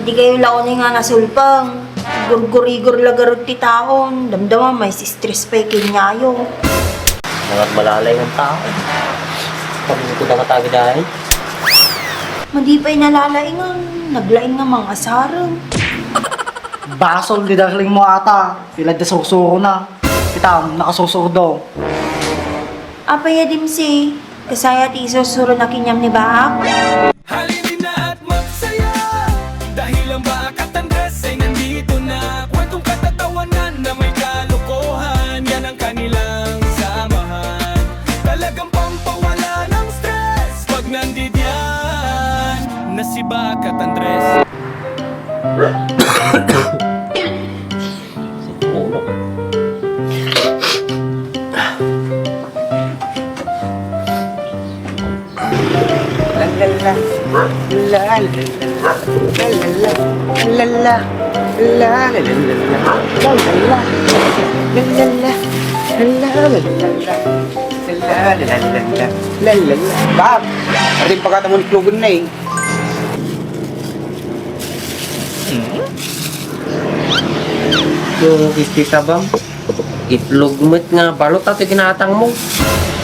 Madi kayo laon nga nasulpang. Gurgurigor lagarot ti taon. Damdama may stress pa'y kinyayo. Nangat malalay ng tao. Pag-ikot ang katagi dahil. Madi pa'y nalalaingan. Naglaing nga mga asarang. Basol, di darling mo ata. Sila da sursuro na. Kita, nakasusuro daw. Apaya dimsi. Kasaya ti isusuro na kinyam ni Bahak. Halinin na at magsaya dahil ang Bakat Andres ay nandito na. Kwentong katatawanan na may kalokohan, yan ang kanilang samahan. Talagang pampawala ng stress pag nandidyan na si Bakat Andres. Ulo. Bab, ating pagkatamo ni Klugon na eh. Yung kita bang? Itlog mo't nga balot at ginatang mo.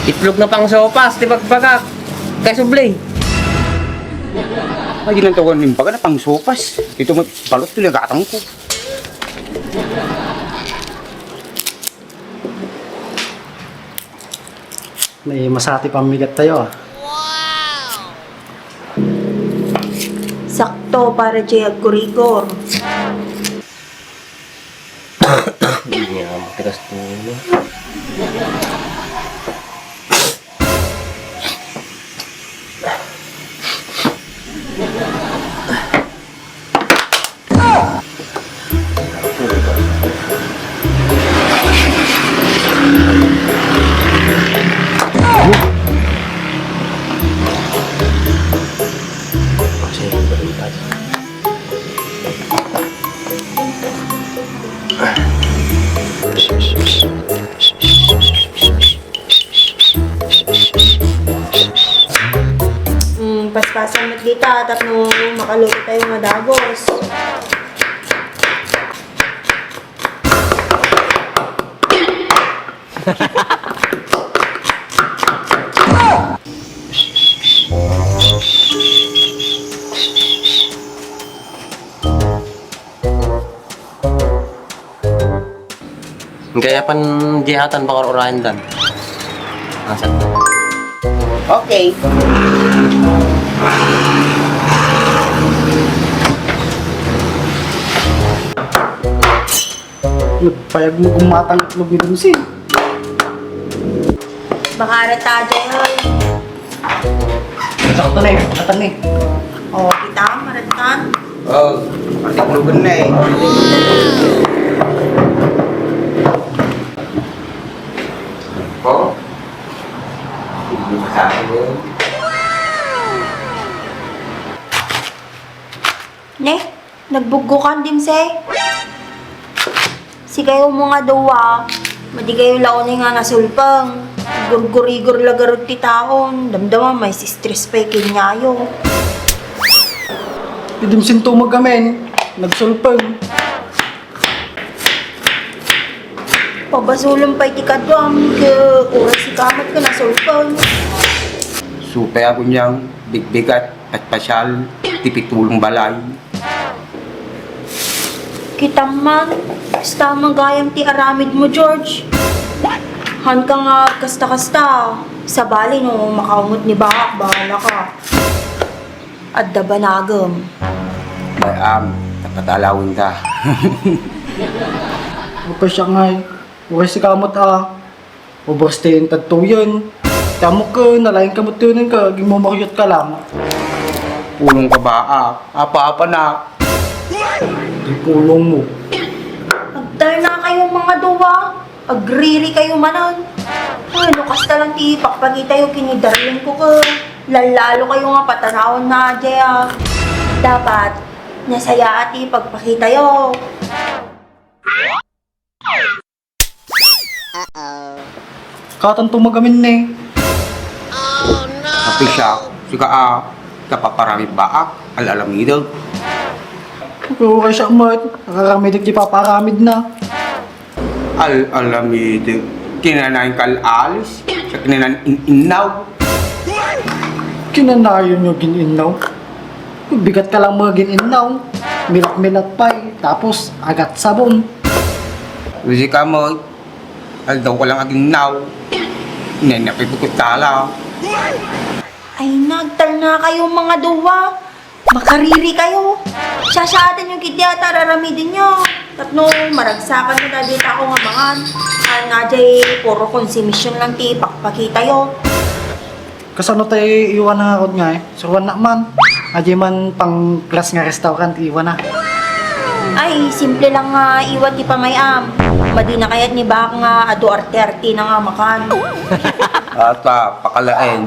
Itlog na pang sopas, di bagbagak. Kay sublay. Ay, di lang tawagan ng baga na pang sopas. Ito mo, balot ito lagatang ko. May masati pamigat tayo ah. Sakto para jay agkurigor. Hindi nga matigas tulo. Paspasan mo't kita tapno makaluto tayo madagos. Kaya pan jihatan bakar orahin dan. Asan na? Okay. Nagpayag mo kumatang itlog ni Dumsi. Baka rata jay. Sakto na eh, katan na eh. O, kita, maratan. Oh, ating Klugon na eh. Oh? Hindi masabi mo. Ne, nagbugukan din se. Si kayo mga dawa, madi kayo laon nga nasulpang. Gurgurigor lagarot ti taon. Damdama may stress pa'y kinyayo. Idumsin tumag amin. Nagsulpang. Pabasulong pa'y ti kadwam. Oras si kamat ka nasulpang. Supay ako niyang bigbigat at pasyal, tipitulong balay. Kita man, basta magayam ti aramid mo, George. Han ka nga kasta-kasta. Sa bali no, makaungot ni Bahak, bahala ka. At dabanagam. Bayam, tapatalawin ka. Huwag siya nga eh. Huwag si kamot ah. Oberstein tatuyan. Tamo ka, nalayan ka matunan ka. Ging mo makiyot ka lang. Pulong ka ba? Apa-apa na. Di pulong mo. Agdar na kayong mga duwa. Agriri kayo manon. Ay, lukas na lang ti pakpagita yung kinidarling ko ka. Lalalo kayo nga patanawon na adya. Dapat, nasaya ati pagpakita yo. Katan tumagamin na eh. Tapi siya, sika kapaparami baak, alalamido. pero kaya siya mat. Nakakaramid di paparamid na. Alamid, kinanayin kalalis, sa kinanan inaw. Kinanayon nyo gininaw. Bigat ka lang mga gininaw. Milat-milat pa eh. Tapos agat sabon. Uzi ka mo, daw ko lang aging naw. Nenapipikot tala. Ay, nagtal na kayong mga duwa. Makariri kayo. Sasyaatan yung kidyata, raramidin nyo. Tapno, maragsakan na dito ako nga mga. Nga jay, puro konsumisyon lang ti, pakpakita yo. Kasano tayo iwan na ako nga eh. Suruan na man. Adi man pang class nga restaurant, iwan na. Ay, simple lang nga iwan ti pamayam. Madi na kayat ni baka nga ado arte-arte na nga makan. Ata, pakalain.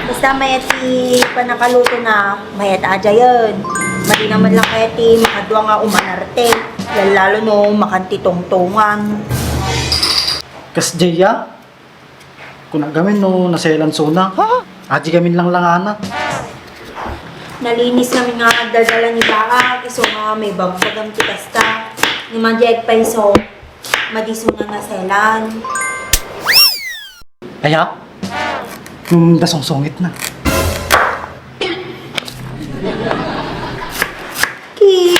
Basta mayat ti panakaluto na, mayat aja yun. Madi naman lang kayat ti makadwa nga umanarte. Lalo no, makanti tongtongan. Kas Jaya, kung nagamin no, naselan suna. Adi gamin lang ana. Nalinis kami nga daldala ni Baka, iso nga may bagbagang tikasta. Ni Manjeg pa iso, madiso na naselan. Kaya, yung dasong-sungit na.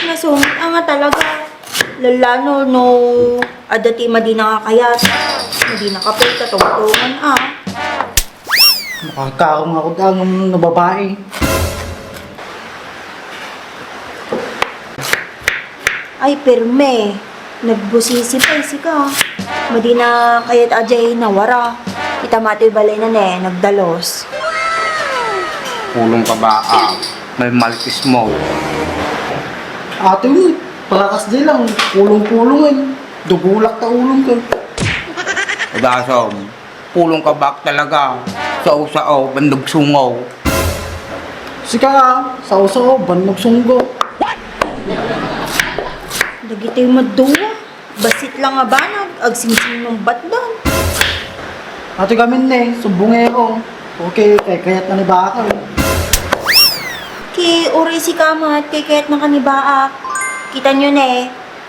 Nasungit nga talaga. Lalano no, adati madi na nga kayat. Madi na kapit katungtungan Nakakaroon ako ng na babae. Ay, perme. Nagbusisi pa ka. Madi na kayat ajay nawara. Itamatoy balay na nagdalos. Pulong ka ba? May malkis mo. Ate mo, parakas di lang. Pulong-pulungan. Dugulak ta ulong ka. Udasom, pulong ka ba talaga? Sao-sao, bandog sungaw. Sika, sao-sao, banog sunggo. Dagitoy maduwa. Basit lang nga ba agsimsim ng batdan. Ate gamin ne, sumbungero. Okay, kayat na ni Baka. Ki uri si kamat, kay kayat na kanibaak. Kita nyo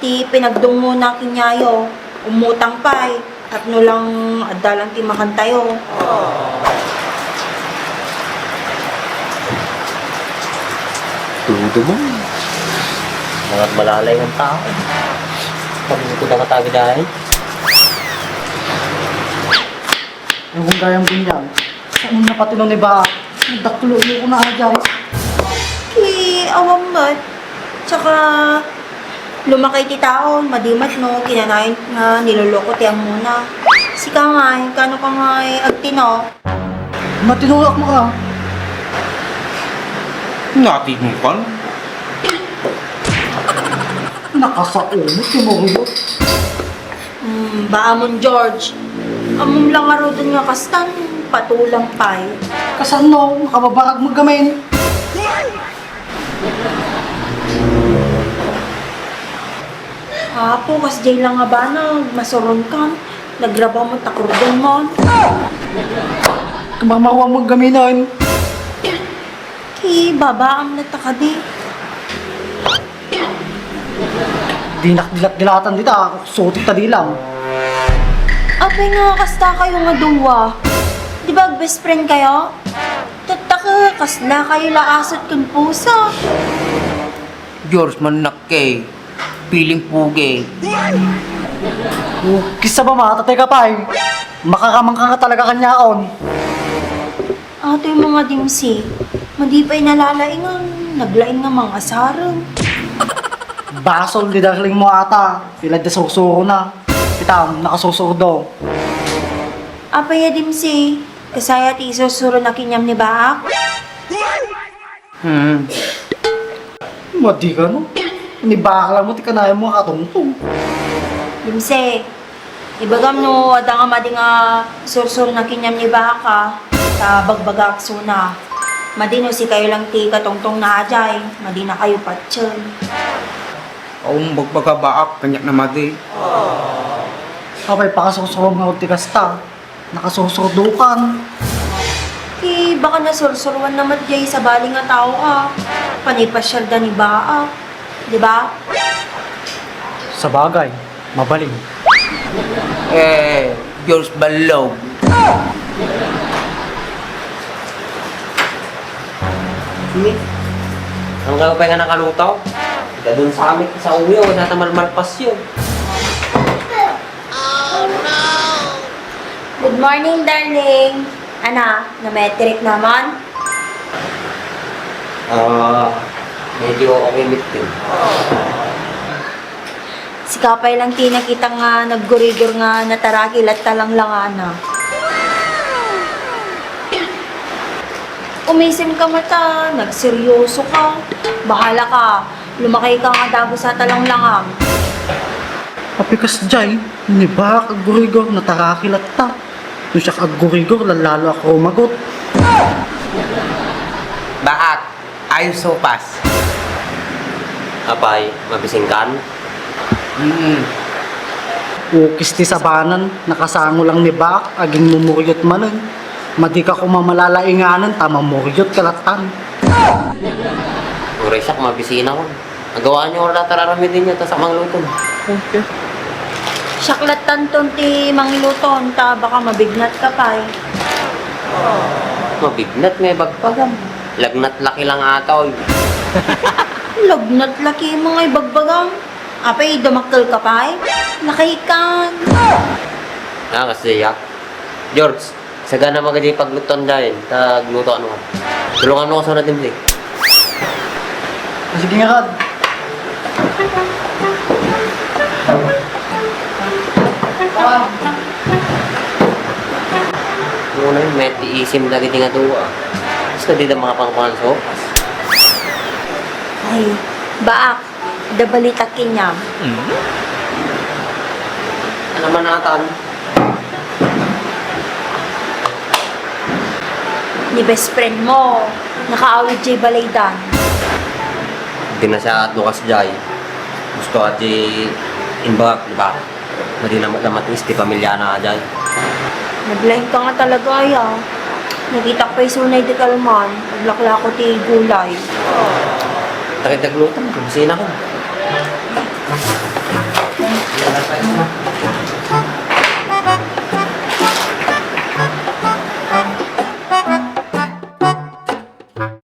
ti pinagdungo na kinyayo. Umutang pa at no lang adalang ti makantayo. Tudo mo. Mga malalay ng tao. Pag-ikot ang katabi dahil. Yung kung gayang ganyan. Saan na pati ni Baka? Nagdakulo ko na ajay. Ki awang mat. Tsaka lumakay ti taon, madimat no, kinanayin nga niloloko tiyang muna. Sika nga, kano ka nga agtino. Matinulak mo ka. Natin mo kan? Nakasaumot yung mga Baamon George. Amom lang nga ro dun nga kastan, patulang pay. Kasano, makababarag mo gamin. Apo, kas jay lang nga ba na, masuron ka. Nagraba mo takurdon mo. Kamamawa mo gaminan. Ki, babaam na takadi. Dinak-dilat-dilatan dita, sutik ta di lang. Apay nga kasta kayo nga duwa. Di ba best friend kayo? Tataka, kasla kayo laasot kun pusa. George man nakke. Piling puge. Kisa ba matatay ka pa eh. Makakamang ka talaga kanyaon. Ato yung mga dimsi, madi pa'y nalalaingan, naglain nga mga asarang. Basol di darling mo ata. Sila da susuro na. Kita, nakasusuro daw. Apay ya dimsi, kasaya ti isusuro na kinyam ni Baak. Madi ka no? Inibakala mo, ti kanaya mo katungtong. Dimsi, ibagam no, ada nga madi nga sursuro na kinyam ni Baak sa bagbagak suna. Madi no si kayo lang ti katongtong na ajay, madi na kayo patsyol. Ang bagbagabaak, kanyak na madi. Kapay pakasusurog nga ti kasta. Nakasusurdukan. Baka nasursuruan naman jay sa bali nga tao panipasyal da ni Baa. Di ba? Sa bagay, mabaling. Diyos balog. Ang kayo pa nga nakalutaw? Ika dun sa amin sa uyo, wala na malmalpas yun. Good morning, darling. Ana, na-metric naman? Medyo okay mit din. Si Kapay lang tinakita nga naggurigor nga natarakil at talanglangana. Umisim ka mata, nagseryoso ka. Bahala ka, lumakay ka nga dago sa talanglangang. Apikas jay, ni ba kagurigor natarakilat ta. Nung siya kagurigor, lalo ako umagot. Baak, ayos sopas. Apay, mabising kan? Ukis ti sabanan, nakasango lang ni Bak, aging mumuryot manan. Madi ka kumamalalainganan, tama muryot kalatan. Uray siya, mabisiin ako. Nagawaan niyo wala tararamitin niyo, tas amang luton. Syaklat tanton ti mangiluton, ta baka mabignat ka pa eh. Mabignat may bagpagam. Lagnat laki lang ata, oy. Lagnat laki mga ibagbagang. Apay, damaktal ka pa eh. Nakaikan. Kasi ya. George, sagana magadi pagluton dahil. Tagluto ano ka. Tulungan mo ko sa natin, Blake. Sige nga Rad. Muna yun, may tiisim lagi di nga tuwa. Gusto di na mga pangpangan sa opas. Ay, baak. Dabalita kinyam. Ano man nataan? Ni best friend mo. Nakaawit jay balaydan. Hindi na siya at lukas jay. Gusto at di inbak, di ba? Madi na matis, di pamilya na jay. Nag-live ka nga talaga ay ah. Nakita ko pa yung sunay di kalman. Naglakla ko ti gulay. Takit nagluto, busina ko.